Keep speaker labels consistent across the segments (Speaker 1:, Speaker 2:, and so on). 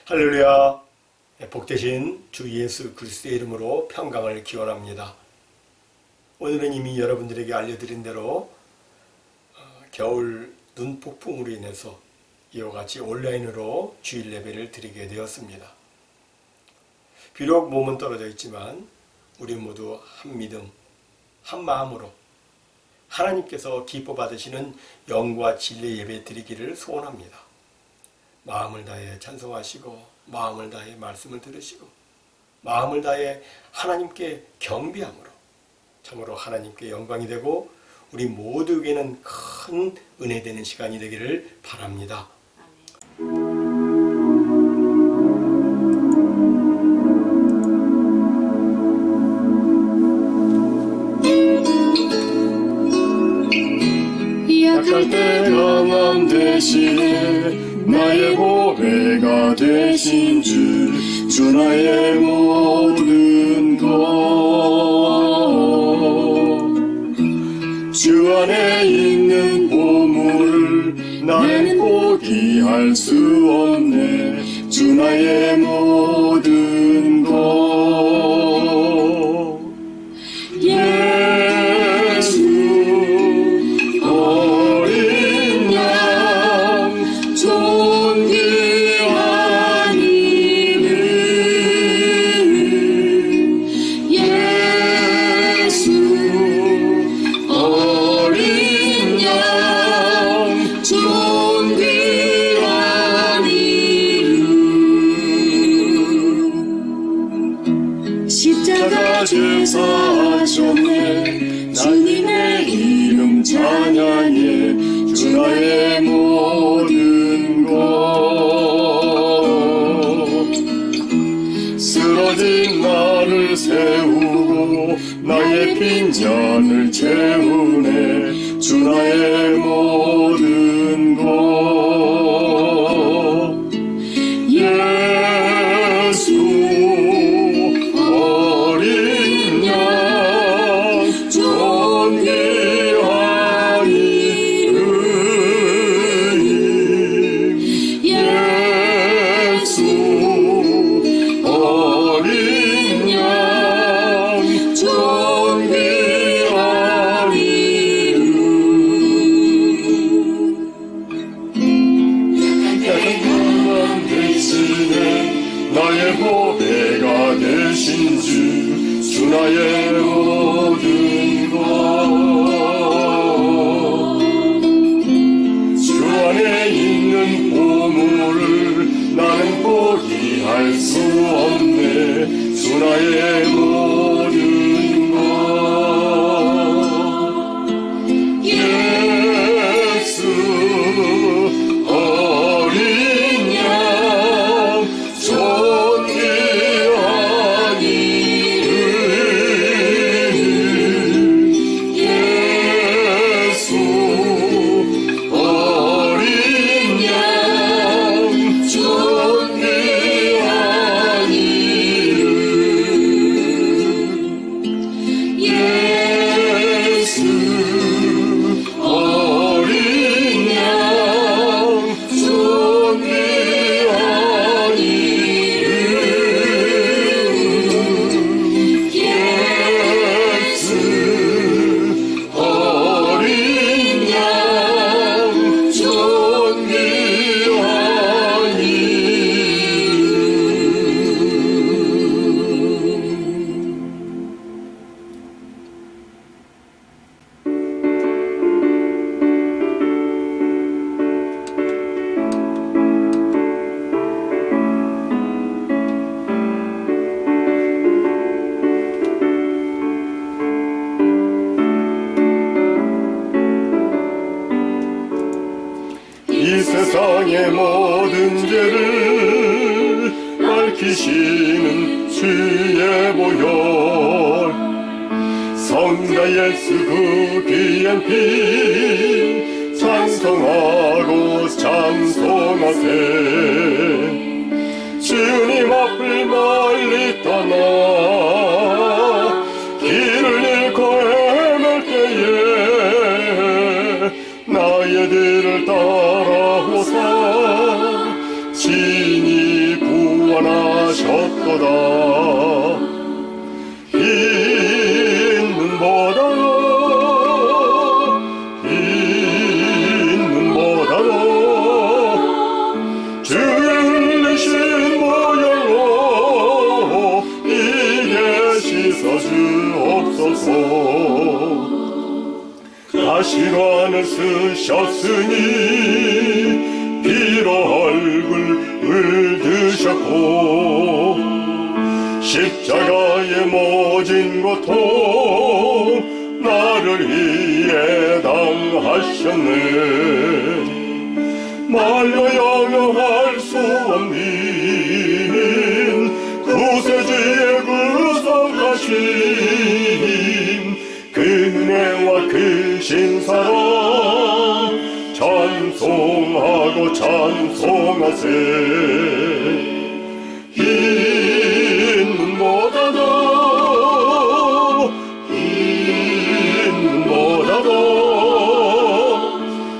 Speaker 1: 할렐루야. 복되신 주 예수 그리스도의 이름으로 평강을 기원합니다. 오늘은 이미 여러분들에게 알려드린 대로 겨울 눈폭풍으로 인해서 이와 같이 온라인으로 주일 예배를 드리게 되었습니다. 비록 몸은 떨어져 있지만 우리 모두 한 믿음, 한 마음으로 하나님께서 기뻐 받으시는 영과 진리 예배 드리기를 소원합니다. 마음을 다해 찬송하시고 마음을 다해 말씀을 들으시고 마음을 다해 하나님께 경배함으로 참으로 하나님께 영광이 되고 우리 모두에게는 큰 은혜 되는 시간이 되기를 바랍니다.
Speaker 2: 약할 때 강함 대신에 나의 보배가 되신 주 나의 모든 것 주 안에 있는 보물을 나는 포기할 수 없네 주 나의 모든 것 예수 어린 양 존귀한 이름 예수 어린 양 존귀한 이름 십자가 죄사 하셨네 주님의 이름 찬양해 주 나의 모든 것 쓰러진 나를 세우고 나의 빈잔을 채우네 주 나의 모든 것 예수 어린 양 존귀한 이름 예수 어린 양 존귀한 이름 약한 대신에 나의 보배가 되신 주 나의 모든 것 주 안에 있는 보물을 나는 포기할 수 없네 주 나의 모든 것 예수 어린 양 존귀한 이름 예수 어린 양 존귀한 이름 예수 어린 양 존귀한 이름 예수 어린 양 존귀한 이 세상의 모든 죄를 밝히시는 주의 보혈 성자 예수 그 귀한 피 찬송하고 찬송하세 주님 앞을 멀리 떠나 길을 잃고 헤맬 때에 나의 뒤를 따라오사 진이 주옵소서. 가시관을 쓰셨으니 피로 얼굴을 드셨고 십자가에 모진 고통 나를 위해 당하셨네. 말로 영영할 수 없는 구세주의 구속하심 그 은혜와 크신 사랑 찬송하고 찬송하세. 흰 눈보다도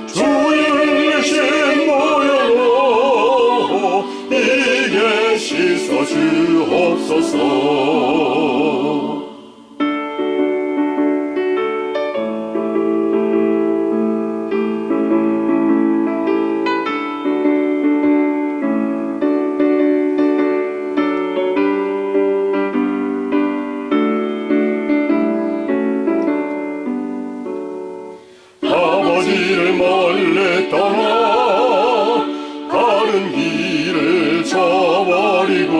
Speaker 2: 주의 흘리신 모양으로 이게 씻어 주옵소서. 아버지를 멀리 떠나 다른 길을 저버리고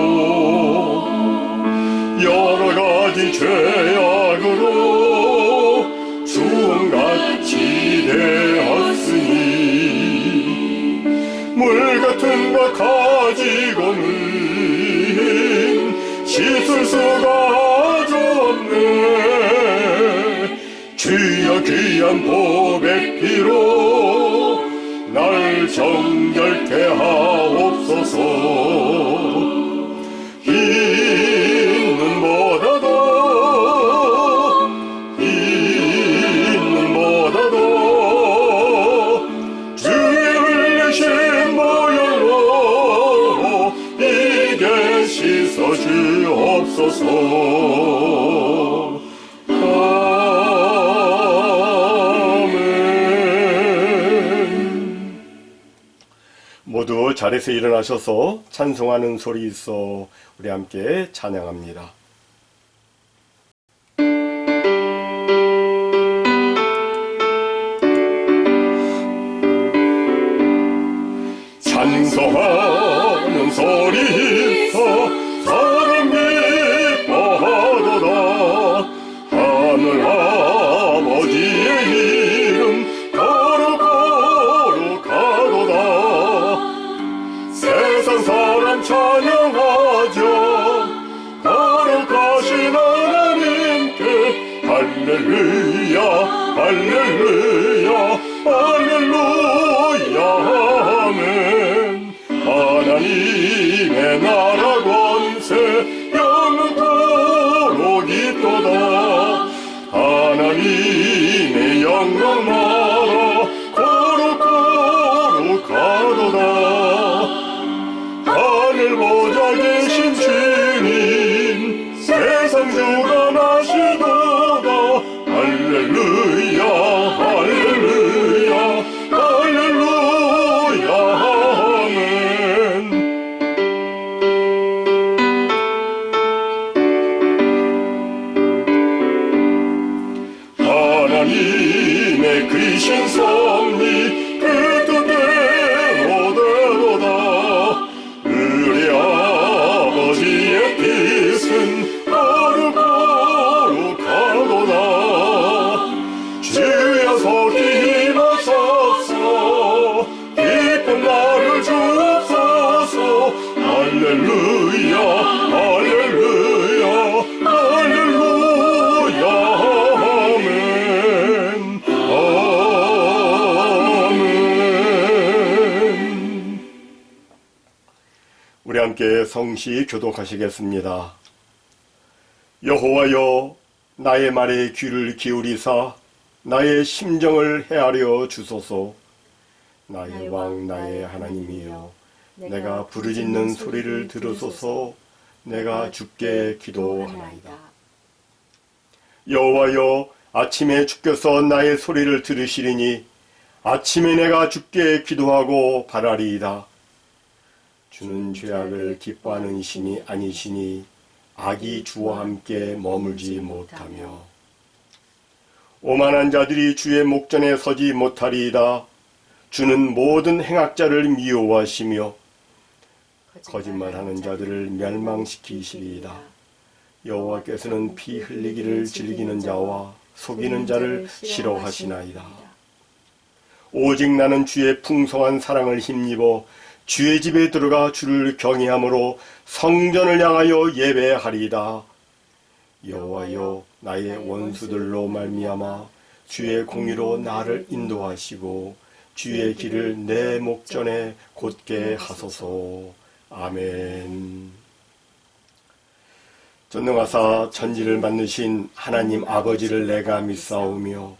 Speaker 2: 여러 가지 죄악으로 주홍같이 되었으니 물 같은 것 가지고는 씻을 수가 없네. 주여 귀한 보배 피로 날 정결케 하옵소서. 흰 눈보다도 주의 흘리신 모양으로 이게 씻어 주옵소서.
Speaker 1: 모두 자리에서 일어나셔서 찬송하는 소리 있어 우리 함께 찬양합니다.
Speaker 2: 찬송하는 소리 있어 사람 기뻐하도다. 하늘 아버지의 이름 거룩거룩하도다. 세상 사람 찬양하자. 거룩하신 하나님께 할렐루야 할렐루야 할렐루야 아멘. 하나님의 나라 권세 영원토록 있도다. 하나님의 영광 나라 거룩거룩하도다. 하늘 보좌 계신 주님 세상 주가 나시도다. 할렐루야 할렐루야 할렐루야 아멘. 하나님의 크신 섭리 그 뜻대로 되도다. 우리 아버지의 뜻은 거룩거룩하도다. 주여 속히 힘하소서. 기쁜 나를 주옵소서. 할렐루야 할렐루야 할렐루야 아멘 아멘.
Speaker 1: 우리 함께 성시 교독하시겠습니다. 여호와여 나의 말에 귀를 기울이사 나의 심정을 헤아려 주소서. 나의 왕 나의 하나님이여 내가 부르짖는 소리를 들으소서. 내가 주께 기도하나이다. 여호와여 아침에 주께서 나의 소리를 들으시리니 아침에 내가 주께 기도하고 바라리이다. 주는 죄악을 기뻐하는 신이 아니시니 악이 주와 함께 머물지 못하며
Speaker 2: 오만한 자들이 주의 목전에 서지 못하리이다. 주는 모든 행악자를 미워하시며 거짓말하는 자들을 멸망시키시리이다. 여호와께서는 피 흘리기를 즐기는 자와 속이는 자를 싫어하시나이다. 오직 나는 주의 풍성한 사랑을 힘입어 주의 집에 들어가 주를 경외함으로 성전을 향하여 예배하리이다. 여호와여, 나의 원수들로 말미암아 주의 공의로 나를 인도하시고 주의 길을 내 목전에 곧게 하소서. 아멘. 전능하사 천지를 만드신 하나님 아버지를 내가 믿사오며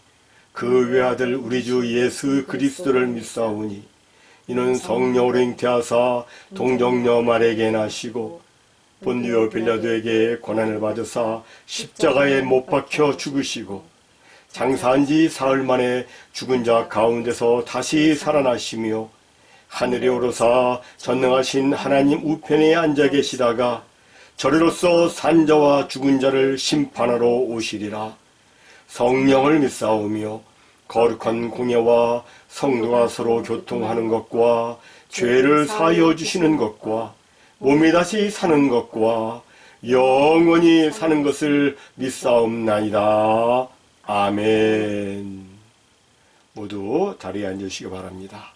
Speaker 2: 그 외아들 우리 주 예수 그리스도를 믿사오니 이는 성령으로 잉태하사 동정녀 마리아에게 나시고 본디오 빌라도에게 고난을 받으사 십자가에 못 박혀 죽으시고 장사한 지 사흘 만에 죽은 자 가운데서 다시 살아나시며 하늘에 오르사 전능하신 하나님 우편에 앉아 계시다가 저리로서 산자와 죽은 자를 심판하러 오시리라. 성령을 믿사오며 거룩한 공예와 성도가 서로 교통하는 것과 죄를 사하여 주시는 것과 몸이 다시 사는 것과 영원히 사는 것을 믿사옵나이다. 아멘. 모두 자리에 앉으시기 바랍니다.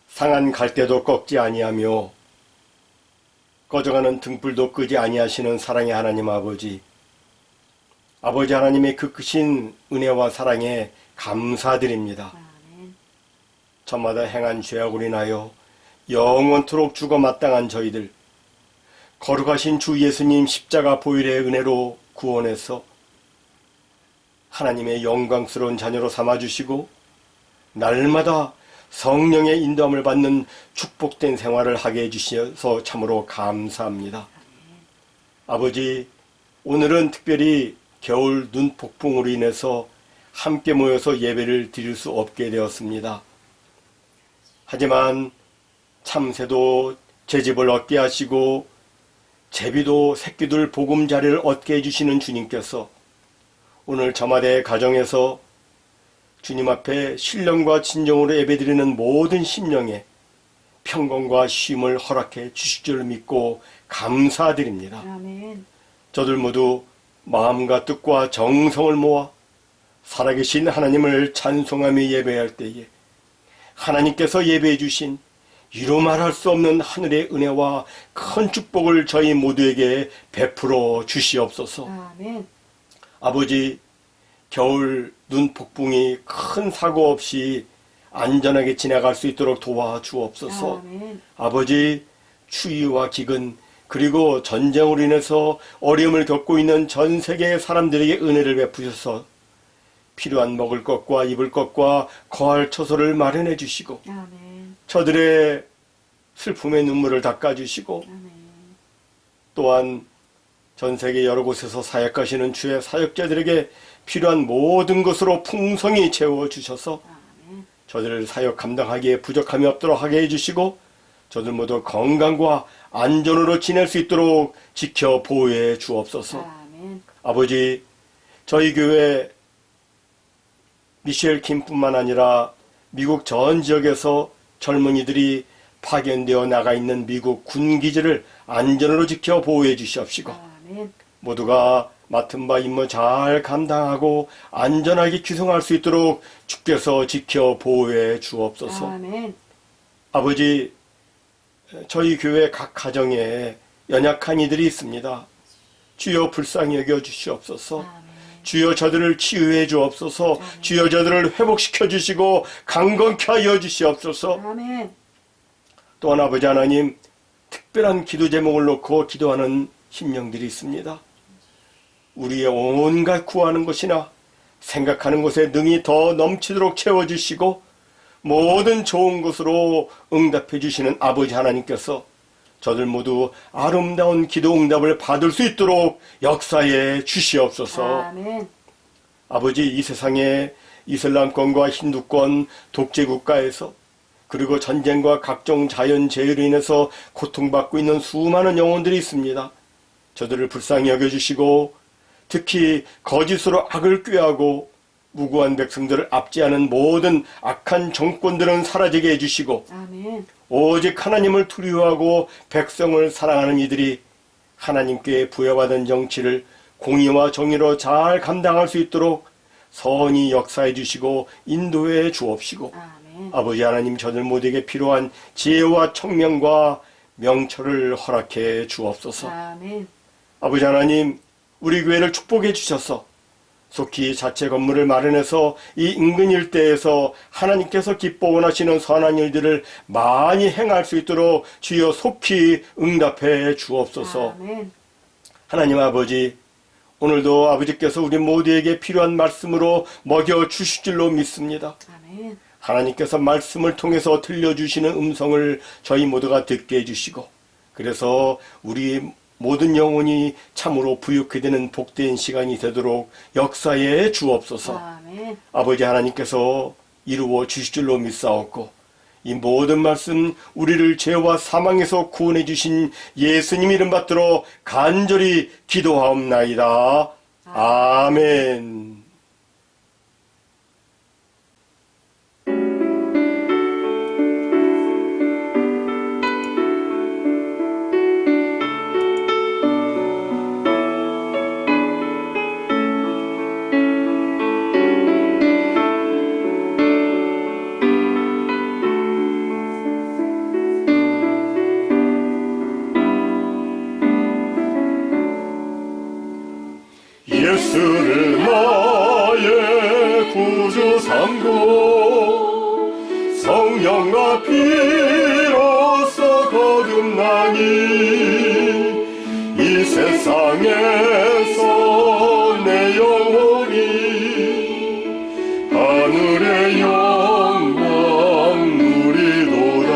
Speaker 2: 상한 갈대도 꺾지 아니하며 꺼져가는 등불도 끄지 아니하시는 사랑의 하나님 아버지, 아버지 하나님의 그 크신 은혜와 사랑에 감사드립니다. 저마다 행한 죄악으로 인하여 영원토록 죽어 마땅한 저희들, 거룩하신 주 예수님 십자가 보혈의 은혜로 구원해서 하나님의 영광스러운 자녀로 삼아주시고 날마다 성령의 인도함을 받는 축복된 생활을 하게 해주셔서 참으로 감사합니다. 아버지, 오늘은 특별히 겨울 눈 폭풍으로 인해서 함께 모여서 예배를 드릴 수 없게 되었습니다. 하지만 참새도 제 집을 얻게 하시고 제비도 새끼들 보금자리를 얻게 해주시는 주님께서 오늘 저마다의 가정에서 주님 앞에 신령과 진정으로 예배드리는 모든 심령에 평강과 쉼을 허락해 주실 줄 믿고 감사드립니다.
Speaker 3: 아멘.
Speaker 2: 저들 모두 마음과 뜻과 정성을 모아 살아계신 하나님을 찬송하며 예배할 때에 하나님께서 예배해 주신 이루 말할 수 없는 하늘의 은혜와 큰 축복을 저희 모두에게 베풀어 주시옵소서.
Speaker 3: 아멘.
Speaker 2: 아버지, 겨울 눈 폭풍이 큰 사고 없이 안전하게 지나갈 수 있도록 도와주옵소서.
Speaker 3: 아멘.
Speaker 2: 아버지, 추위와 기근 그리고 전쟁으로 인해서 어려움을 겪고 있는 전 세계의 사람들에게 은혜를 베푸셔서 필요한 먹을 것과 입을 것과 거할 처소를 마련해 주시고
Speaker 3: 아멘.
Speaker 2: 저들의 슬픔의 눈물을 닦아주시고
Speaker 3: 아멘.
Speaker 2: 또한 전 세계 여러 곳에서 사역하시는 주의 사역자들에게 필요한 모든 것으로 풍성히 채워주셔서
Speaker 3: 아멘.
Speaker 2: 저들을 사역 감당하기에 부족함이 없도록 하게 해주시고 저들 모두 건강과 안전으로 지낼 수 있도록 지켜 보호해 주옵소서.
Speaker 3: 아멘.
Speaker 2: 아버지, 저희 교회 미셸 킴뿐만 아니라 미국 전 지역에서 젊은이들이 파견되어 나가 있는 미국 군기지를 안전으로 지켜 보호해 주시옵시고
Speaker 3: 아멘.
Speaker 2: 모두가 맡은 바 임무 잘 감당하고 안전하게 귀성할 수 있도록 주께서 지켜 보호해 주옵소서.
Speaker 3: 아멘.
Speaker 2: 아버지, 저희 교회 각 가정에 연약한 이들이 있습니다. 주여 불쌍히 여겨 주시옵소서.
Speaker 3: 아멘.
Speaker 2: 주여 저들을 치유해 주옵소서. 주여 저들을 회복시켜 주시고 강건케 하여 주시옵소서.
Speaker 3: 아멘.
Speaker 2: 또한 아버지 하나님, 특별한 기도 제목을 놓고 기도하는 심령들이 있습니다. 우리의 온갖 구하는 것이나 생각하는 것에 능히 더 넘치도록 채워주시고 모든 좋은 것으로 응답해 주시는 아버지 하나님께서 저들 모두 아름다운 기도 응답을 받을 수 있도록 역사해 주시옵소서.
Speaker 3: 아멘.
Speaker 2: 아버지, 이 세상에 이슬람권과 힌두권 독재 국가에서 그리고 전쟁과 각종 자연재해로 인해서 고통받고 있는 수많은 영혼들이 있습니다. 저들을 불쌍히 여겨주시고 특히 거짓으로 악을 꾀하고 무고한 백성들을 압제하는 모든 악한 정권들은 사라지게 해주시고
Speaker 3: 아멘.
Speaker 2: 오직 하나님을 두려워하고 백성을 사랑하는 이들이 하나님께 부여받은 정치를 공의와 정의로 잘 감당할 수 있도록 선히 역사해 주시고 인도해 주옵시고
Speaker 3: 아멘.
Speaker 2: 아버지 하나님 저들 모두에게 필요한 지혜와 청명과 명철을 허락해 주옵소서.
Speaker 3: 아멘.
Speaker 2: 아버지 하나님 우리 교회를 축복해 주셔서 속히 자체 건물을 마련해서 이 인근 일대에서 하나님께서 기뻐 원하시는 선한 일들을 많이 행할 수 있도록 주여 속히 응답해 주옵소서.
Speaker 3: 아멘.
Speaker 2: 하나님 아버지 오늘도 아버지께서 우리 모두에게 필요한 말씀으로 먹여 주실 줄로 믿습니다.
Speaker 3: 아멘.
Speaker 2: 하나님께서 말씀을 통해서 들려주시는 음성을 저희 모두가 듣게 해주시고 그래서 우리 모든 영혼이 참으로 부유케 되는 복된 시간이 되도록 역사해 주옵소서.
Speaker 3: 아멘.
Speaker 2: 아버지 하나님께서 이루어 주실 줄로 믿사옵고 이 모든 말씀 우리를 죄와 사망에서 구원해 주신 예수님 이름 받들어 간절히 기도하옵나이다. 아멘. 예수를 나의 구주 삼고 성령과 피로써 거듭나니 이 세상에서 내 영혼이 하늘의 영광 누리도다.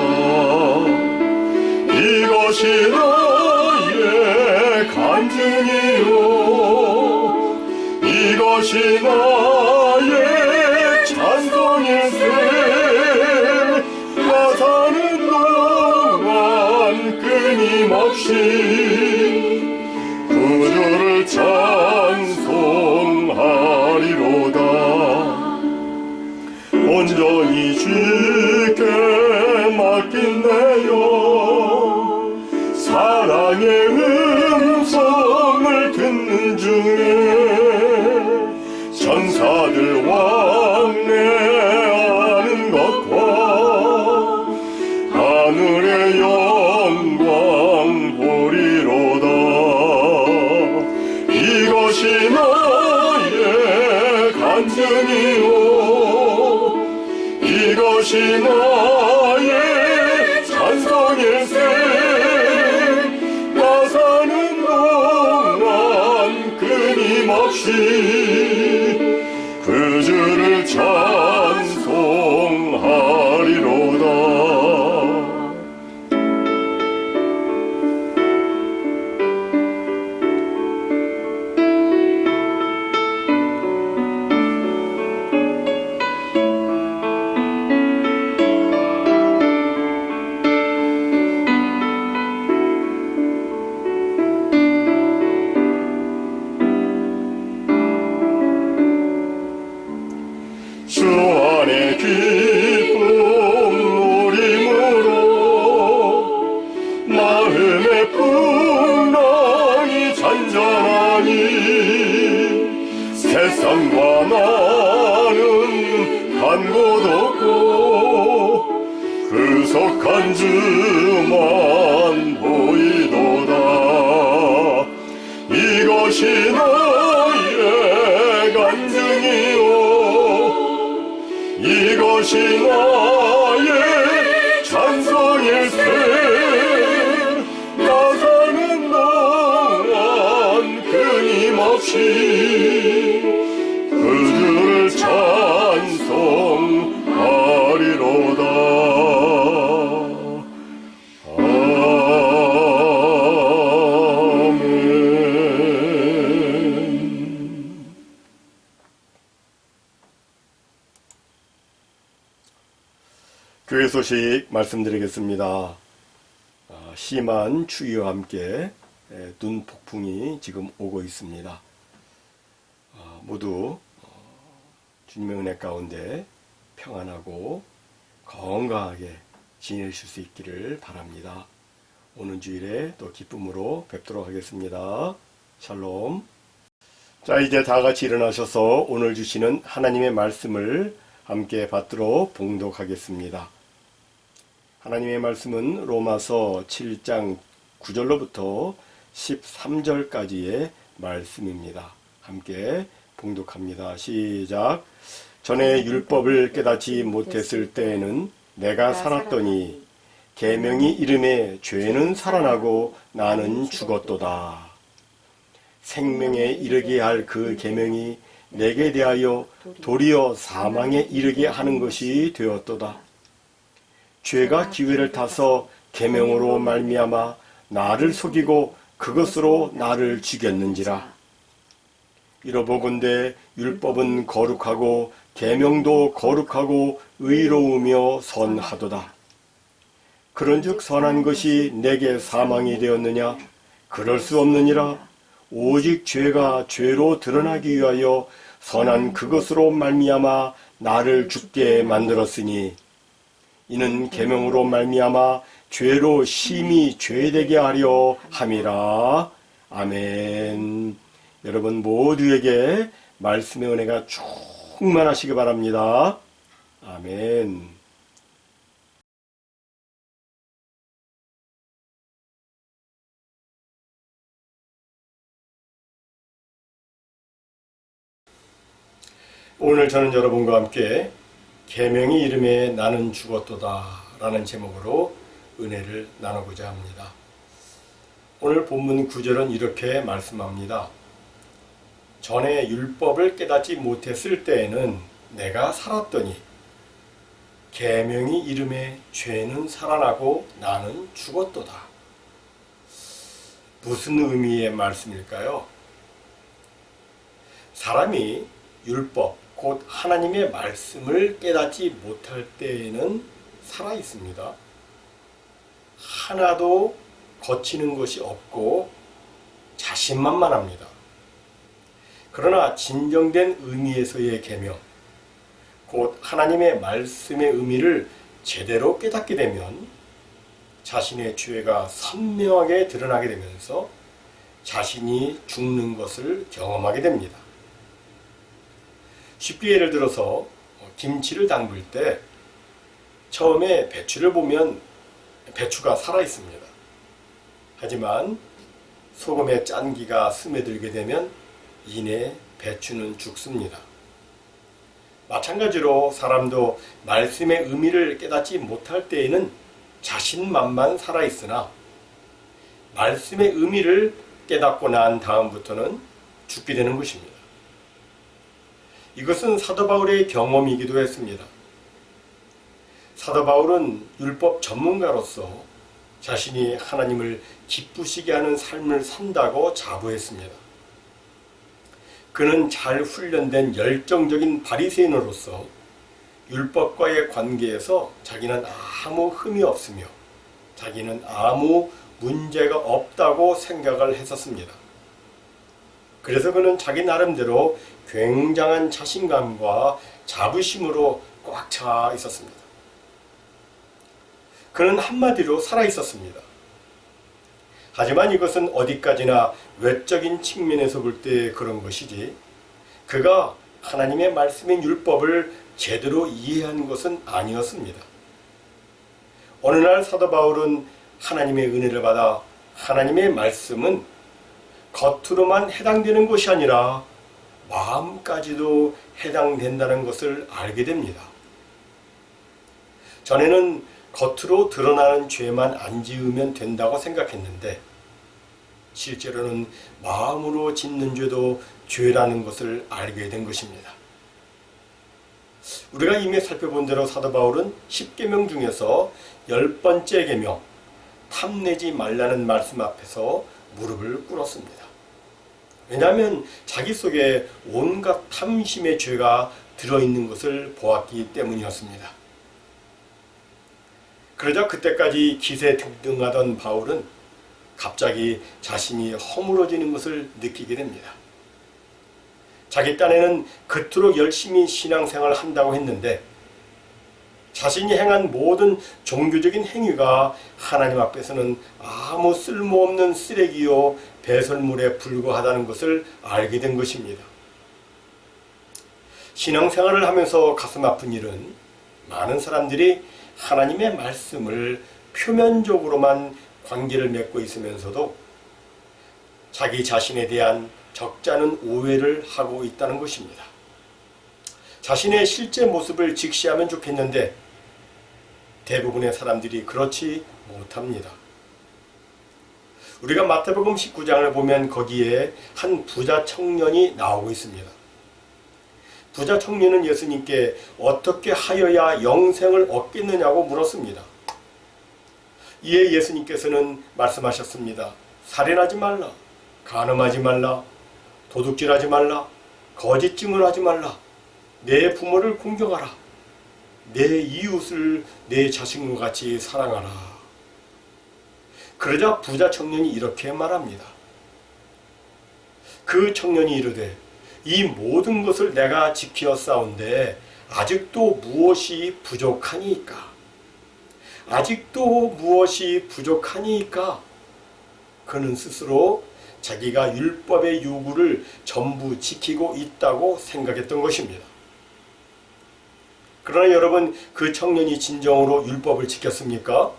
Speaker 2: 이것이 나의 간증이요 이것이 나의 찬송일세. 나 사는 동안 끊임없이 구주를 찬송하리로다. 온전히 주께 맡긴 내 영 사랑의 음성을 듣는 중에 천사들 왕래하는 것과 하늘의 영광 보리로다. 이것이 나의 간증이요 이것이 나의 찬송일세. 나 사는 동안 끊임없이 그 주를 찬송하리로다. 주 안에 기쁨 누림으로 마음의 풍랑이 잔잔하니 세상과 나는 간 곳 없고 그 속한 주만 보이도다. 이것이 나의 간증이요 이것이 나의 찬송일세. 나 사는 동안 끊임없이 그 주를 찬송하리로다. 교회 소식 말씀드리겠습니다. 심한 추위와 함께 눈 폭풍이 지금 오고 있습니다. 모두 주님의 은혜 가운데 평안하고 건강하게 지내실 수 있기를 바랍니다. 오는 주일에 또 기쁨으로 뵙도록 하겠습니다. 샬롬. 자, 이제 다 같이 일어나셔서 오늘 주시는 하나님의 말씀을 함께 받도록 봉독하겠습니다. 하나님의 말씀은 로마서 7장 9절로부터 13절까지의 말씀입니다. 함께 봉독합니다. 시작. 전에 율법을 깨닫지 못했을 때에는 내가 살았더니 계명이 이름에 죄는 살아나고 나는 죽었도다. 생명에 이르게 할 그 계명이 내게 대하여 도리어 사망에 이르게 하는 것이 되었도다. 죄가 기회를 타서 계명으로 말미암아 나를 속이고 그것으로 나를 죽였는지라. 이러보건대 율법은 거룩하고 계명도 거룩하고 의로우며 선하도다. 그런즉 선한 것이 내게 사망이 되었느냐? 그럴 수 없느니라. 오직 죄가 죄로 드러나기 위하여 선한 그것으로 말미암아 나를 죽게 만들었으니 이는 계명으로 말미암아 죄로 심히 죄되게 하려 함이라. 아멘. 여러분 모두에게 말씀의 은혜가 충만하시기 바랍니다. 아멘. 오늘 저는 여러분과 함께 계명의 이름에 나는 죽었도다 라는 제목으로 은혜를 나누고자 합니다. 오늘 본문 9절은 이렇게 말씀합니다. 전에 율법을 깨닫지 못했을 때에는 내가 살았더니 계명의 이름에 죄는 살아나고 나는 죽었도다. 무슨 의미의 말씀일까요? 사람이 율법, 곧 하나님의 말씀을 깨닫지 못할 때에는 살아있습니다. 하나도 거치는 것이 없고 자신만만합니다. 그러나 진정된 의미에서의 계명, 곧 하나님의 말씀의 의미를 제대로 깨닫게 되면 자신의 죄가 선명하게 드러나게 되면서 자신이 죽는 것을 경험하게 됩니다. 쉽게 예를 들어서 김치를 담글 때 처음에 배추를 보면 배추가 살아있습니다. 하지만 소금의 짠기가 스며들게 되면 이내 배추는 죽습니다. 마찬가지로 사람도 말씀의 의미를 깨닫지 못할 때에는 자신만만 살아있으나 말씀의 의미를 깨닫고 난 다음부터는 죽게 되는 것입니다. 이것은 사도 바울의 경험이기도 했습니다. 사도 바울은 율법 전문가로서 자신이 하나님을 기쁘시게 하는 삶을 산다고 자부했습니다. 그는 잘 훈련된 열정적인 바리새인으로서 율법과의 관계에서 자기는 아무 흠이 없으며 자기는 아무 문제가 없다고 생각을 했었습니다. 그래서 그는 자기 나름대로 굉장한 자신감과 자부심으로 꽉 차 있었습니다. 그는 한마디로 살아 있었습니다. 하지만 이것은 어디까지나 외적인 측면에서 볼 때 그런 것이지 그가 하나님의 말씀인 율법을 제대로 이해한 것은 아니었습니다. 어느 날 사도 바울은 하나님의 은혜를 받아 하나님의 말씀은 겉으로만 해당되는 것이 아니라 마음까지도 해당된다는 것을 알게 됩니다. 전에는 겉으로 드러나는 죄만 안 지으면 된다고 생각했는데 실제로는 마음으로 짓는 죄도 죄라는 것을 알게 된 것입니다. 우리가 이미 살펴본 대로 사도 바울은 10계명 중에서 10번째 계명 탐내지 말라는 말씀 앞에서 무릎을 꿇었습니다. 왜냐하면 자기 속에 온갖 탐심의 죄가 들어있는 것을 보았기 때문이었습니다. 그러자 그때까지 기세등등하던 바울은 갑자기 자신이 허물어지는 것을 느끼게 됩니다.
Speaker 1: 자기 딴에는 그토록 열심히 신앙생활을 한다고 했는데 자신이 행한 모든 종교적인 행위가 하나님 앞에서는 아무 쓸모없는 쓰레기요 배설물에 불과하다는 것을 알게 된 것입니다. 신앙생활을 하면서 가슴 아픈 일은 많은 사람들이 하나님의 말씀을 표면적으로만 관계를 맺고 있으면서도 자기 자신에 대한 적잖은 오해를 하고 있다는 것입니다. 자신의 실제 모습을 직시하면 좋겠는데 대부분의 사람들이 그렇지 못합니다. 우리가 마태복음 19장을 보면 거기에 한 부자 청년이 나오고 있습니다. 부자 청년은 예수님께 어떻게 하여야 영생을 얻겠느냐고 물었습니다. 이에 예수님께서는 말씀하셨습니다. 살인하지 말라, 간음하지 말라, 도둑질하지 말라, 거짓 증언하지 말라, 내 부모를 공경하라, 내 이웃을 내 자신과 같이 사랑하라. 그러자 부자 청년이 이렇게 말합니다. 그 청년이 이르되 이 모든 것을 내가 지키었사온데 아직도 무엇이 부족하니이까? 아직도 무엇이 부족하니이까? 그는 스스로 자기가 율법의 요구를 전부 지키고 있다고 생각했던 것입니다. 그러나 여러분, 그 청년이 진정으로 율법을 지켰습니까?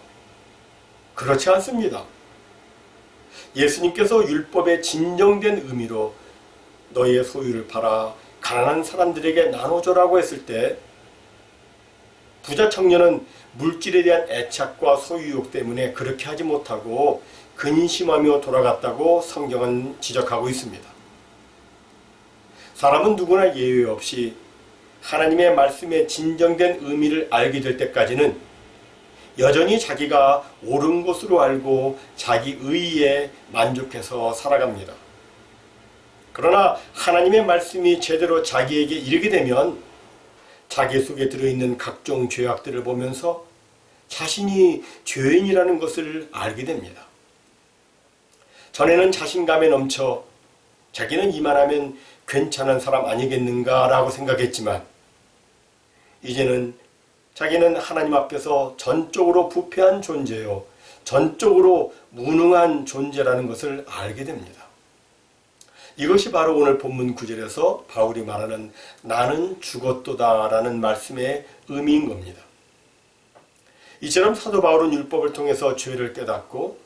Speaker 1: 그렇지 않습니다. 예수님께서 율법의 진정된 의미로 너희의 소유를 팔아 가난한 사람들에게 나눠줘라고 했을 때 부자 청년은 물질에 대한 애착과 소유욕 때문에 그렇게 하지 못하고 근심하며 돌아갔다고 성경은 지적하고 있습니다. 사람은 누구나 예외 없이 하나님의 말씀의 진정된 의미를 알게 될 때까지는 여전히 자기가 옳은 것으로 알고 자기 의의에 만족해서 살아갑니다. 그러나 하나님의 말씀이 제대로 자기에게 이르게 되면 자기 속에 들어있는 각종 죄악들을 보면서 자신이 죄인이라는 것을 알게 됩니다. 전에는 자신감에 넘쳐 자기는 이만하면 괜찮은 사람 아니겠는가 라고 생각했지만 이제는 자기는 하나님 앞에서 전적으로 부패한 존재요, 전적으로 무능한 존재라는 것을 알게 됩니다. 이것이 바로 오늘 본문 9절에서 바울이 말하는 나는 죽었도다 라는 말씀의 의미인 겁니다. 이처럼 사도 바울은 율법을 통해서 죄를 깨닫고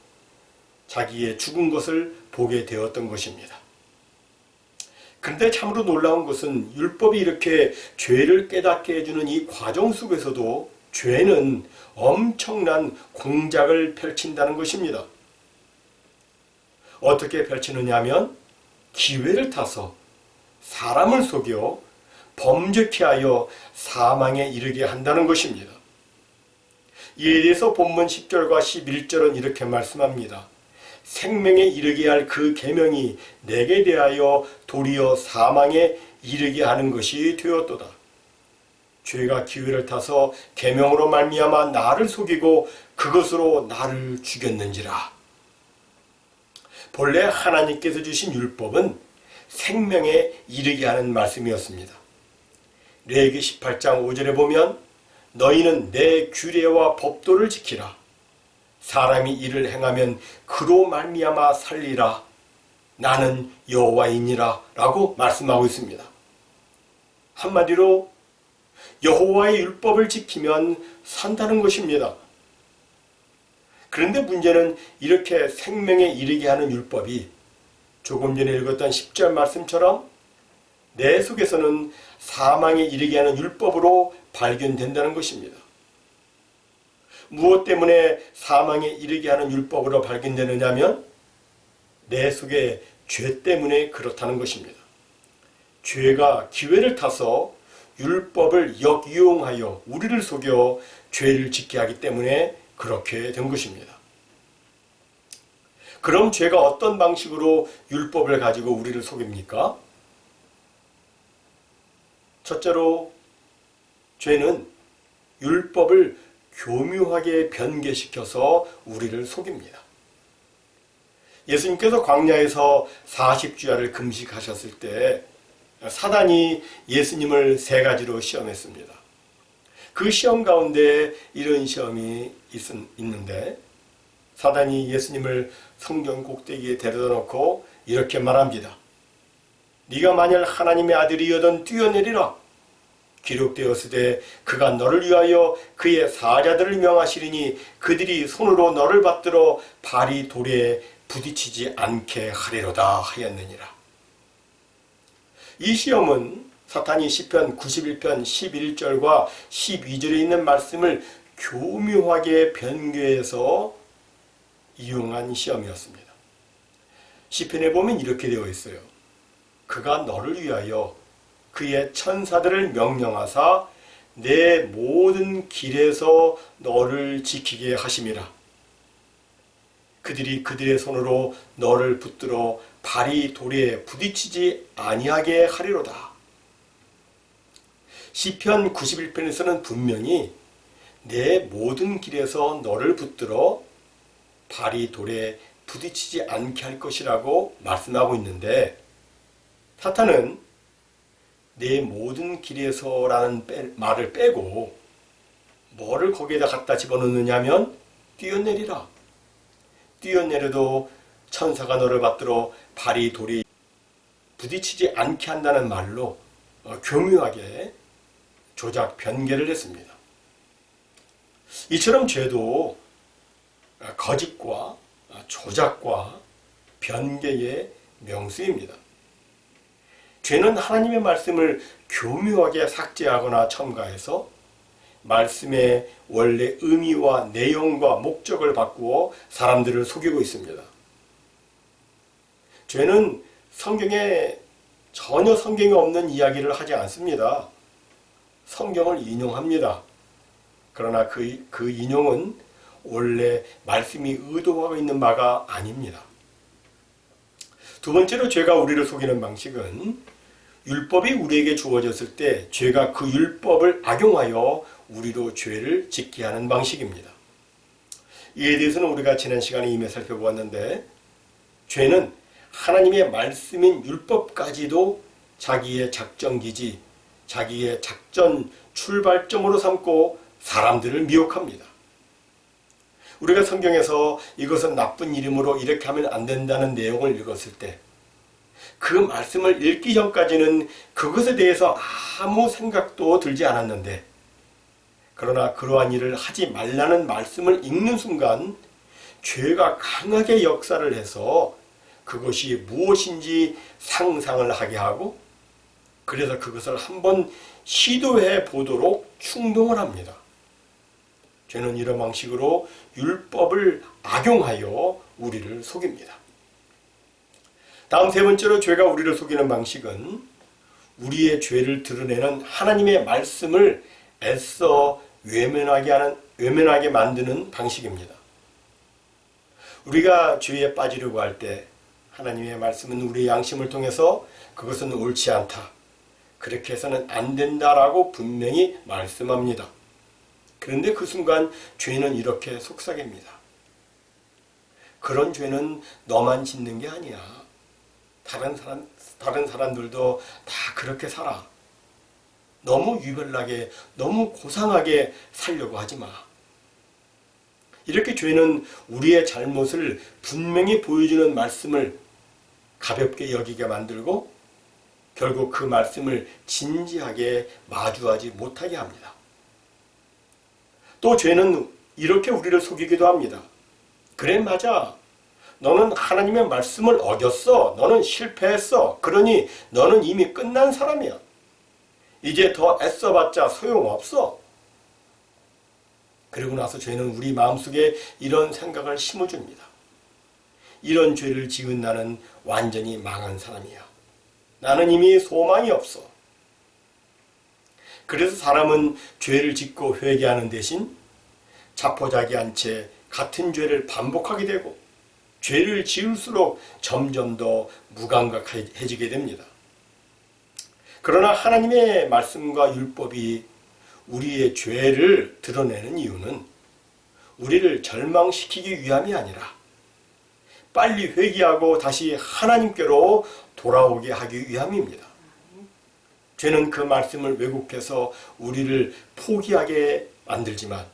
Speaker 1: 자기의 죽은 것을 보게 되었던 것입니다. 그런데 참으로 놀라운 것은 율법이 이렇게 죄를 깨닫게 해주는 이 과정 속에서도 죄는 엄청난 공작을 펼친다는 것입니다. 어떻게 펼치느냐 하면 기회를 타서 사람을 속여 범죄케 하여 사망에 이르게 한다는 것입니다. 이에 대해서 본문 10절과 11절은 이렇게 말씀합니다. 생명에 이르게 할 그 계명이 내게 대하여 도리어 사망에 이르게 하는 것이 되었도다. 죄가 기회를 타서 계명으로 말미암아 나를 속이고 그것으로 나를 죽였는지라. 본래 하나님께서 주신 율법은 생명에 이르게 하는 말씀이었습니다. 레위기 18장 5절에 보면 너희는 내 규례와 법도를 지키라. 사람이 이를 행하면 그로 말미암아 살리라. 나는 여호와이니라 라고 말씀하고 있습니다. 한마디로 여호와의 율법을 지키면 산다는 것입니다. 그런데 문제는 이렇게 생명에 이르게 하는 율법이 조금 전에 읽었던 10절 말씀처럼 내 속에서는 사망에 이르게 하는 율법으로 발견된다는 것입니다. 무엇 때문에 사망에 이르게 하는 율법으로 발견되느냐 하면 내 속에 죄 때문에 그렇다는 것입니다. 죄가 기회를 타서 율법을 역이용하여 우리를 속여 죄를 짓게 하기 때문에 그렇게 된 것입니다. 그럼 죄가 어떤 방식으로 율법을 가지고 우리를 속입니까? 첫째로 죄는 율법을 교묘하게 변개시켜서 우리를 속입니다. 예수님께서 광야에서 40주야를 금식하셨을 때 사단이 예수님을 세 가지로 시험했습니다. 그 시험 가운데 이런 시험이 있는데 사단이 예수님을 성전 꼭대기에 데려다 놓고 이렇게 말합니다. 네가 만일 하나님의 아들이여든 뛰어내리라. 기록되었으되 그가 너를 위하여 그의 사자들을 명하시리니 그들이 손으로 너를 받들어 발이 돌에 부딪히지 않게 하리로다 하였느니라. 이 시험은 사탄이 시편 91편 11절과 12절에 있는 말씀을 교묘하게 변개해서 이용한 시험이었습니다. 시편에 보면 이렇게 되어 있어요. 그가 너를 위하여 그의 천사들을 명령하사 내 모든 길에서 너를 지키게 하심이라. 그들이 그들의 손으로 너를 붙들어 발이 돌에 부딪히지 아니하게 하리로다. 시편 91편에서는 분명히 내 모든 길에서 너를 붙들어 발이 돌에 부딪히지 않게 할 것이라고 말씀하고 있는데 사탄은 내 모든 길에서라는 말을 빼고 뭐를 거기에다 갖다 집어넣느냐면 뛰어내리라. 뛰어내려도 천사가 너를 받들어 발이 돌이 부딪히지 않게 한다는 말로 교묘하게 조작 변개를 했습니다. 이처럼 죄도 거짓과 조작과 변개의 명수입니다. 죄는 하나님의 말씀을 교묘하게 삭제하거나 첨가해서 말씀의 원래 의미와 내용과 목적을 바꾸어 사람들을 속이고 있습니다. 죄는 성경에 전혀 성경에 없는 이야기를 하지 않습니다. 성경을 인용합니다. 그러나 그 인용은 원래 말씀이 의도하고 있는 바가 아닙니다. 두 번째로 죄가 우리를 속이는 방식은 율법이 우리에게 주어졌을 때 죄가 그 율법을 악용하여 우리로 죄를 짓게 하는 방식입니다. 이에 대해서는 우리가 지난 시간에 이미 살펴보았는데 죄는 하나님의 말씀인 율법까지도 자기의 작전기지, 자기의 작전 출발점으로 삼고 사람들을 미혹합니다. 우리가 성경에서 이것은 나쁜 이름으로 이렇게 하면 안 된다는 내용을 읽었을 때 그 말씀을 읽기 전까지는 그것에 대해서 아무 생각도 들지 않았는데 그러나 그러한 일을 하지 말라는 말씀을 읽는 순간 죄가 강하게 역사를 해서 그것이 무엇인지 상상을 하게 하고 그래서 그것을 한번 시도해 보도록 충동을 합니다. 죄는 이런 방식으로 율법을 악용하여 우리를 속입니다. 다음 세 번째로 죄가 우리를 속이는 방식은 우리의 죄를 드러내는 하나님의 말씀을 애써 외면하게 만드는 방식입니다. 우리가 죄에 빠지려고 할 때 하나님의 말씀은 우리의 양심을 통해서 그것은 옳지 않다. 그렇게 해서는 안 된다라고 분명히 말씀합니다. 그런데 그 순간 죄는 이렇게 속삭입니다. 그런 죄는 너만 짓는 게 아니야. 다른 사람들도 다 그렇게 살아. 너무 유별나게, 너무 고상하게 살려고 하지 마. 이렇게 죄는 우리의 잘못을 분명히 보여주는 말씀을 가볍게 여기게 만들고 결국 그 말씀을 진지하게 마주하지 못하게 합니다. 또 죄는 이렇게 우리를 속이기도 합니다. 그래, 맞아. 너는 하나님의 말씀을 어겼어. 너는 실패했어. 그러니 너는 이미 끝난 사람이야. 이제 더 애써봤자 소용없어. 그리고 나서 죄는 우리 마음속에 이런 생각을 심어줍니다. 이런 죄를 지은 나는 완전히 망한 사람이야. 나는 이미 소망이 없어. 그래서 사람은 죄를 짓고 회개하는 대신 자포자기한 채 같은 죄를 반복하게 되고 죄를 지을수록 점점 더 무감각해지게 됩니다. 그러나 하나님의 말씀과 율법이 우리의 죄를 드러내는 이유는 우리를 절망시키기 위함이 아니라 빨리 회개하고 다시 하나님께로 돌아오게 하기 위함입니다. 죄는 그 말씀을 왜곡해서 우리를 포기하게 만들지만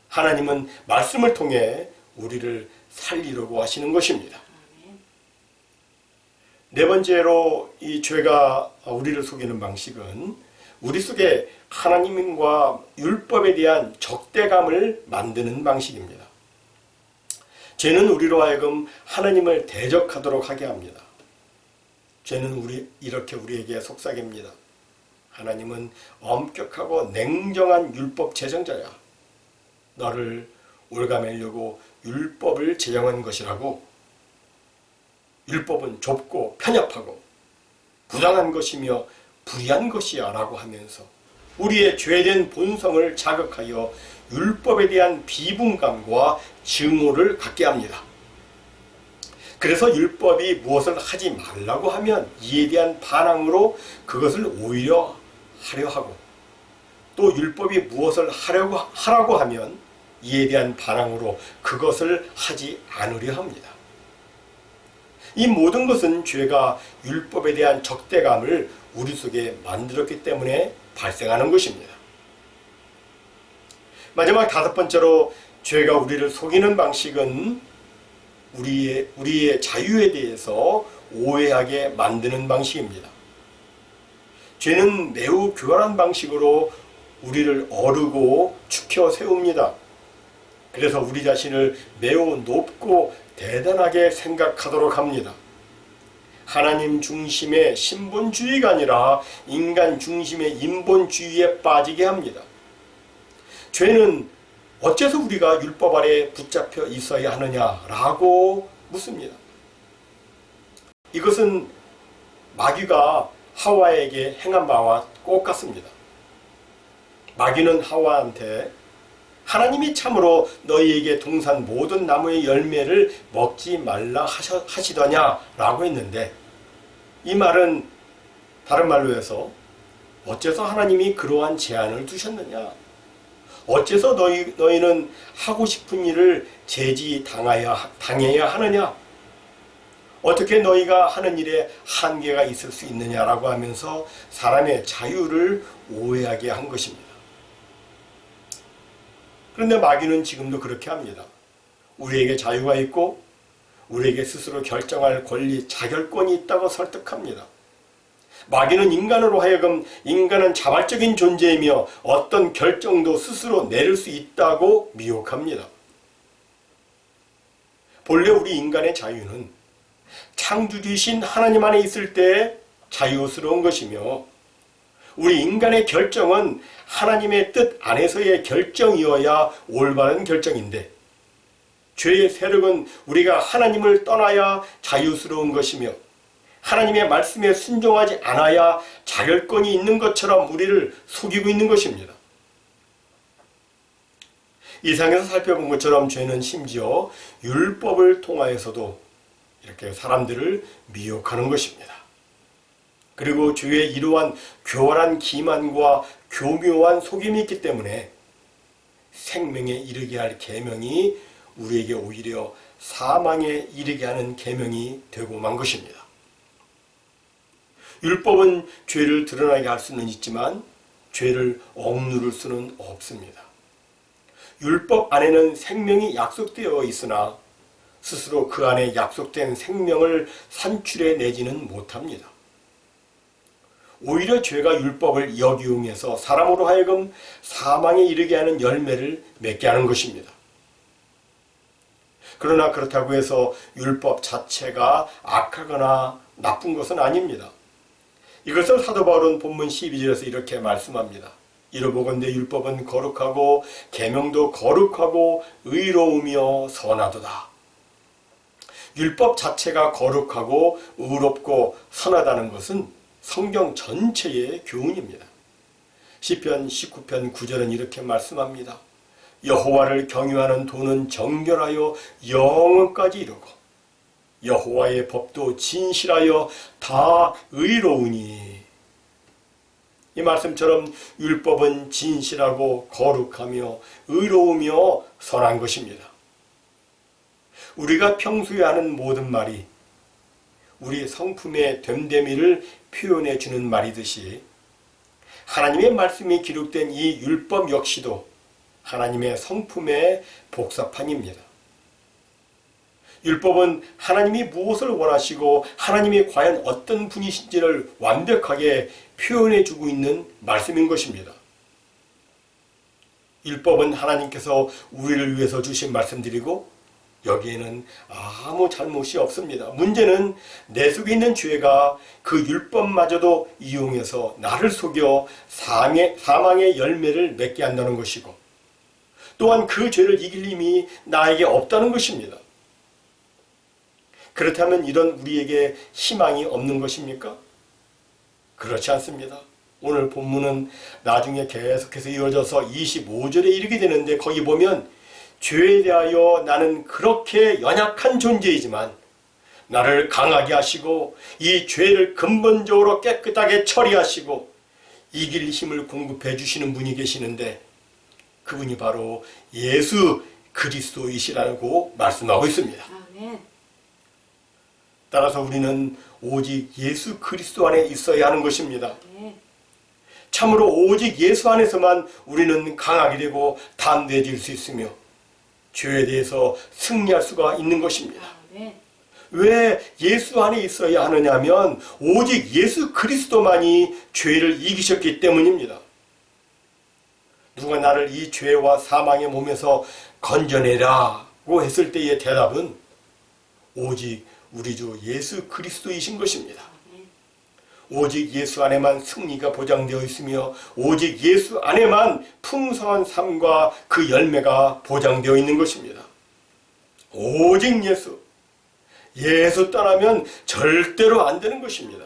Speaker 1: 하나님은 말씀을 통해 우리를 살리려고 하시는 것입니다. 네 번째로 이 죄가 우리를 속이는 방식은 우리 속에 하나님과 율법에 대한 적대감을 만드는 방식입니다. 죄는 우리로 하여금 하나님을 대적하도록 하게 합니다. 죄는 이렇게 우리에게 속삭입니다. 하나님은 엄격하고 냉정한 율법 제정자야. 너를 올가매려고 율법을 제정한 것이라고. 율법은 좁고 편협하고 부당한 것이며 불의한 것이야 라고 하면서 우리의 죄된 본성을 자극하여 율법에 대한 비분감과 증오를 갖게 합니다. 그래서 율법이 무엇을 하지 말라고 하면 이에 대한 반항으로 그것을 오히려 하려 하고, 또 율법이 무엇을 하라고 하면 이에 대한 반항으로 그것을 하지 않으려 합니다. 이 모든 것은 죄가 율법에 대한 적대감을 우리 속에 만들었기 때문에 발생하는 것입니다. 마지막 다섯 번째로 죄가 우리를 속이는 방식은 우리의 자유에 대해서 오해하게 만드는 방식입니다. 죄는 매우 교활한 방식으로 우리를 어르고 축혀 세웁니다. 그래서 우리 자신을 매우 높고 대단하게 생각하도록 합니다. 하나님 중심의 신본주의가 아니라 인간 중심의 인본주의에 빠지게 합니다. 죄는 어째서 우리가 율법 아래 붙잡혀 있어야 하느냐라고 묻습니다. 이것은 마귀가 하와에게 행한 바와 똑같습니다. 마귀는 하와한테 하나님이 참으로 너희에게 동산 모든 나무의 열매를 먹지 말라 하시더냐라고 했는데, 이 말은 다른 말로 해서 어째서 하나님이 그러한 제한을 두셨느냐? 어째서 너희는 하고 싶은 일을 당해야 하느냐? 어떻게 너희가 하는 일에 한계가 있을 수 있느냐라고 하면서 사람의 자유를 오해하게 한 것입니다. 그런데 마귀는 지금도 그렇게 합니다. 우리에게 자유가 있고 우리에게 스스로 결정할 권리, 자결권이 있다고 설득합니다. 마귀는 인간으로 하여금 인간은 자발적인 존재이며 어떤 결정도 스스로 내릴 수 있다고 미혹합니다. 본래 우리 인간의 자유는 창조주이신 하나님 안에 있을 때 자유스러운 것이며, 우리 인간의 결정은 하나님의 뜻 안에서의 결정이어야 올바른 결정인데, 죄의 세력은 우리가 하나님을 떠나야 자유스러운 것이며 하나님의 말씀에 순종하지 않아야 자결권이 있는 것처럼 우리를 속이고 있는 것입니다. 이 상에서 살펴본 것처럼 죄는 심지어 율법을 통하여서도 이렇게 사람들을 미혹하는 것입니다. 그리고 죄의 이러한 교활한 기만과 교묘한 속임이 있기 때문에 생명에 이르게 할 계명이 우리에게 오히려 사망에 이르게 하는 계명이 되고 만 것입니다. 율법은 죄를 드러나게 할 수는 있지만 죄를 억누를 수는 없습니다. 율법 안에는 생명이 약속되어 있으나 스스로 그 안에 약속된 생명을 산출해내지는 못합니다. 오히려 죄가 율법을 역이용해서 사람으로 하여금 사망에 이르게 하는 열매를 맺게 하는 것입니다. 그러나 그렇다고 해서 율법 자체가 악하거나 나쁜 것은 아닙니다. 이것을 사도 바울은 본문 12절에서 이렇게 말씀합니다. 이로보건대 율법은 거룩하고 계명도 거룩하고 의로우며 선하도다. 율법 자체가 거룩하고 의롭고 선하다는 것은 성경 전체의 교훈입니다. 시편 19편 9절은 이렇게 말씀합니다. 여호와를 경유하는 도는 정결하여 영원까지 이르고 여호와의 법도 진실하여 다 의로우니. 이 말씀처럼 율법은 진실하고 거룩하며 의로우며 선한 것입니다. 우리가 평소에 하는 모든 말이 우리 성품의 됨됨이를 표현해 주는 말이듯이 하나님의 말씀이 기록된 이 율법 역시도 하나님의 성품의 복사판입니다. 율법은 하나님이 무엇을 원하시고 하나님이 과연 어떤 분이신지를 완벽하게 표현해주고 있는 말씀인 것입니다. 율법은 하나님께서 우리를 위해서 주신 말씀들이고 여기에는 아무 잘못이 없습니다. 문제는 내 속에 있는 죄가 그 율법마저도 이용해서 나를 속여 사망의 열매를 맺게 한다는 것이고 또한 그 죄를 이길 힘이 나에게 없다는 것입니다. 그렇다면 이런 우리에게 희망이 없는 것입니까? 그렇지 않습니다. 오늘 본문은 나중에 계속해서 이어져서 25절에 이르게 되는데 거기 보면 죄에 대하여 나는 그렇게 연약한 존재이지만 나를 강하게 하시고 이 죄를 근본적으로 깨끗하게 처리하시고 이길 힘을 공급해 주시는 분이 계시는데 그분이 바로 예수 그리스도이시라고 말씀하고 있습니다.
Speaker 3: 아멘.
Speaker 1: 따라서 우리는 오직 예수 그리스도 안에 있어야 하는 것입니다.
Speaker 3: 아멘.
Speaker 1: 참으로 오직 예수 안에서만 우리는 강하게 되고 담대해질 수 있으며 죄에 대해서 승리할 수가 있는 것입니다.
Speaker 3: 아멘.
Speaker 1: 왜 예수 안에 있어야 하느냐면 오직 예수 그리스도만이 죄를 이기셨기 때문입니다. 누가 나를 이 죄와 사망의 몸에서 건져내라고 했을 때의 대답은 오직 우리 주 예수 그리스도이신 것입니다. 오직 예수 안에만 승리가 보장되어 있으며 오직 예수 안에만 풍성한 삶과 그 열매가 보장되어 있는 것입니다. 오직 예수. 예수 떠나면 절대로 안 되는 것입니다.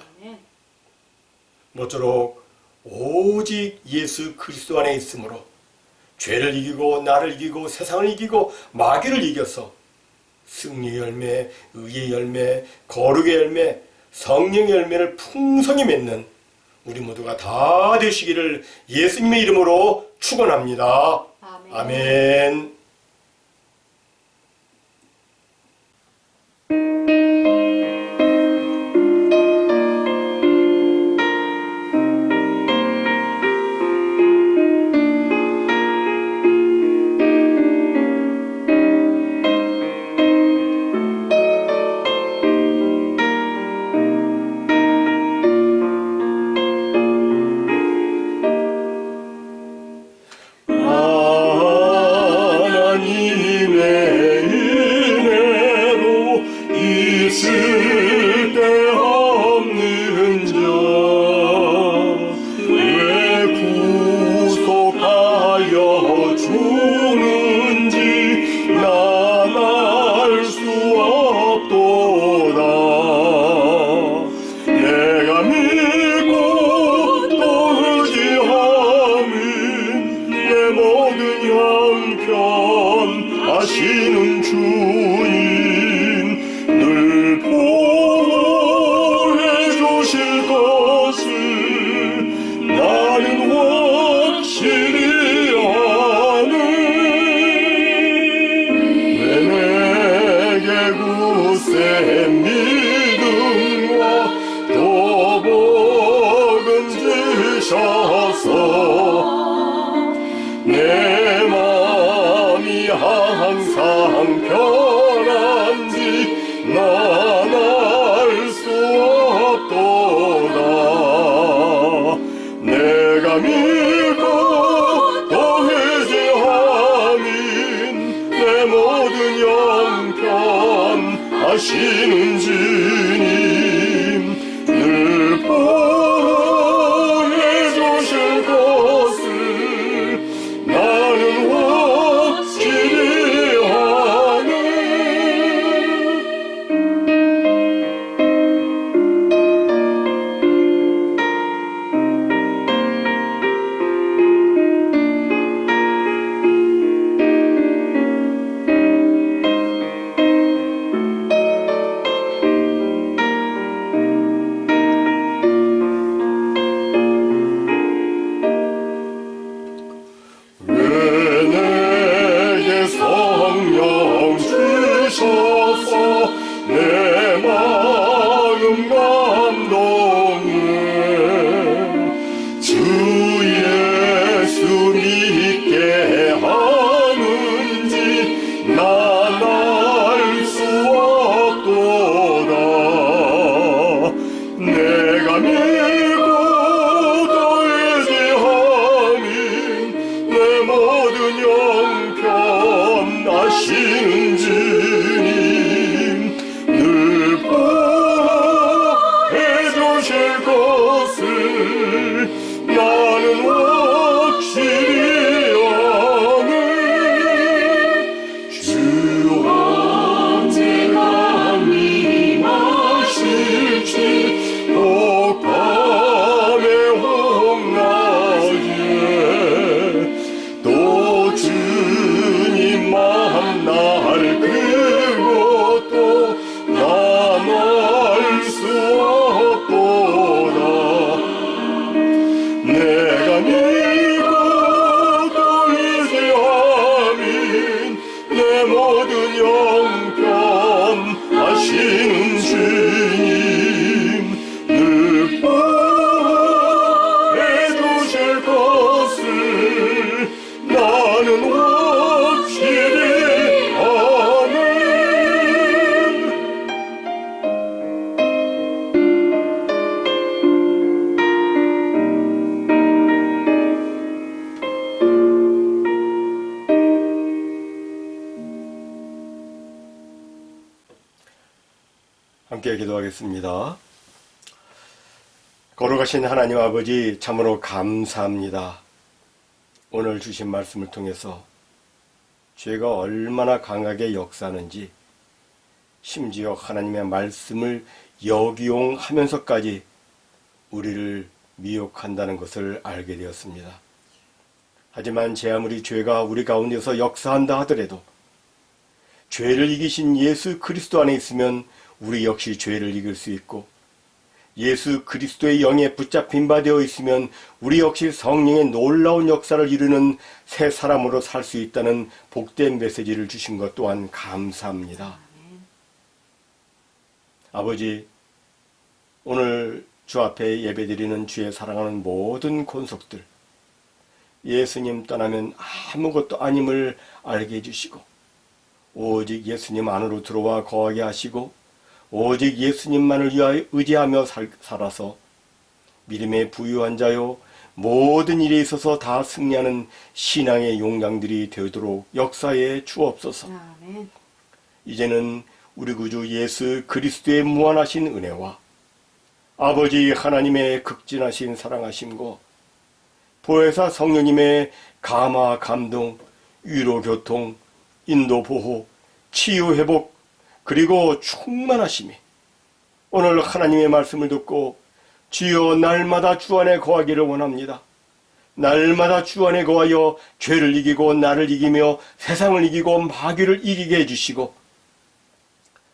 Speaker 1: 모쪼록 오직 예수 그리스도 안에 있으므로 죄를 이기고 나를 이기고 세상을 이기고 마귀를 이겨서 승리의 열매, 의의 열매, 거룩의 열매, 성령의 열매를 풍성히 맺는 우리 모두가 다 되시기를 예수님의 이름으로 축원합니다.
Speaker 3: 아멘.
Speaker 1: 아멘.
Speaker 2: 하시는 주님 늘 보호해 주실 것을 나는 확실히 아네. 왜 내게 굳센 믿음과 또 복음 주셔서 내 마음이 항상 편한지 난 알 수 없도다. 내가 믿고 또 회개하면 내 모든 형편 하시는 주님 늘 보호해 주실 것을 나는 확실히 아네. 함께 기도하겠습니다. 거룩하신 하나님 아버지, 참으로 감사합니다. 오늘 주신 말씀을 통해서 죄가 얼마나 강하게 역사하는지, 심지어 하나님의 말씀을 역이용하면서까지 우리를 미혹한다는 것을 알게 되었습니다. 하지만 제 아무리 죄가 우리 가운데서 역사한다 하더라도 죄를 이기신 예수 그리스도 안에 있으면 우리 역시 죄를 이길 수 있고, 예수 그리스도의 영에 붙잡힌 바 되어 있으면 우리 역시 성령의 놀라운 역사를 이루는 새 사람으로 살 수 있다는 복된 메시지를 주신 것 또한 감사합니다. 아버지, 오늘 주 앞에 예배드리는 주의 사랑하는 모든 권속들, 예수님 떠나면 아무것도 아님을 알게 해주시고, 오직 예수님 안으로 들어와 거하게 하시고, 오직 예수님만을 의지하며 살아서 믿음의 부유한 자요, 모든 일에 있어서 다 승리하는 신앙의 용량들이 되도록 역사에 주옵소서.
Speaker 3: 아멘.
Speaker 2: 이제는 우리 구주 예수 그리스도의 무한하신 은혜와 아버지 하나님의 극진하신 사랑하심과 보혜사 성령님의 감화 감동, 위로 교통, 인도 보호, 치유 회복, 그리고 충만하심이 오늘 하나님의 말씀을 듣고 주여 날마다 주 안에 거하기를 원합니다. 날마다 주 안에 거하여 죄를 이기고 나를 이기며 세상을 이기고 마귀를 이기게 해주시고,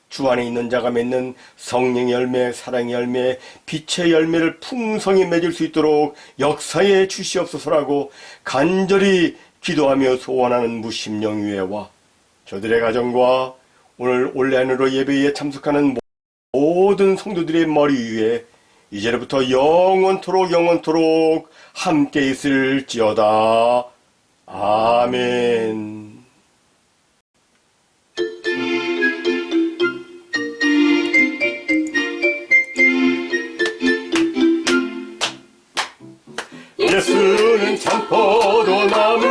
Speaker 2: 주 안에 있는 자가 맺는 성령의 열매, 사랑의 열매, 빛의 열매를 풍성히 맺을 수 있도록 역사해 주시옵소서라고 간절히 기도하며 소원하는 무심령유회와 저들의 가정과 오늘 온라인으로 예배에 참석하는 모든 성도들의 머리 위에 이제부터 영원토록 함께 있을지어다. 아멘. 예수는 참포도나무,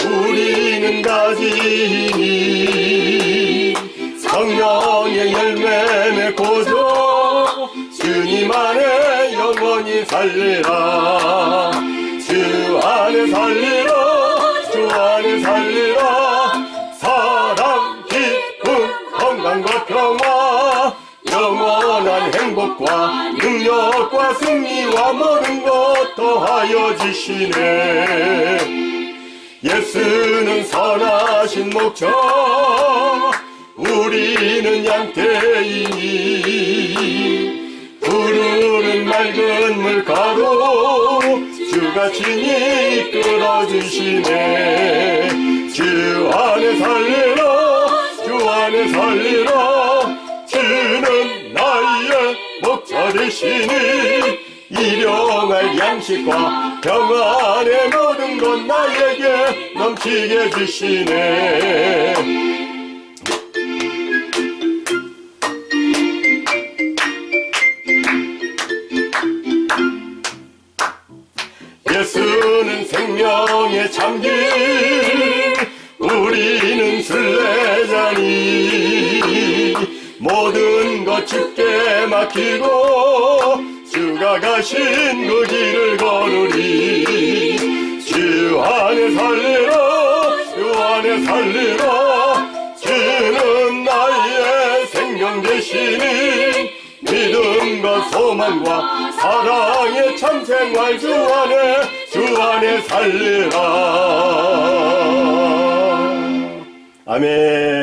Speaker 2: 우리는 가지니 성령의 열매 맺고도 주님 안에 영원히 살리라. 주 안에 살리라. 주 안에 살리라. 사랑, 기쁨, 건강과 평화, 영원한 행복과 능력과 승리와 모든 것 더하여 주시네. 예수는 선하신 목자, 우리는 양떼이니 부르는 맑은 물가로 주가 친히 이끌어주시네. 주 안에 살리라. 주 안에 살리라. 주는 나의 목자 되시니 일용할 양식과 평안의 모든 것 나에게 넘치게 주시네. 예수는 생명의 참길, 우리는 순례자니 모든 것 주께 맡기고 주가 가신 그 길을 걸으리. 주 안에 살리라. 주 안에 살리라. 주는 나의 생명 되시니 믿음과 소망과 사랑의 참생활 주 안에 살리라. 아멘.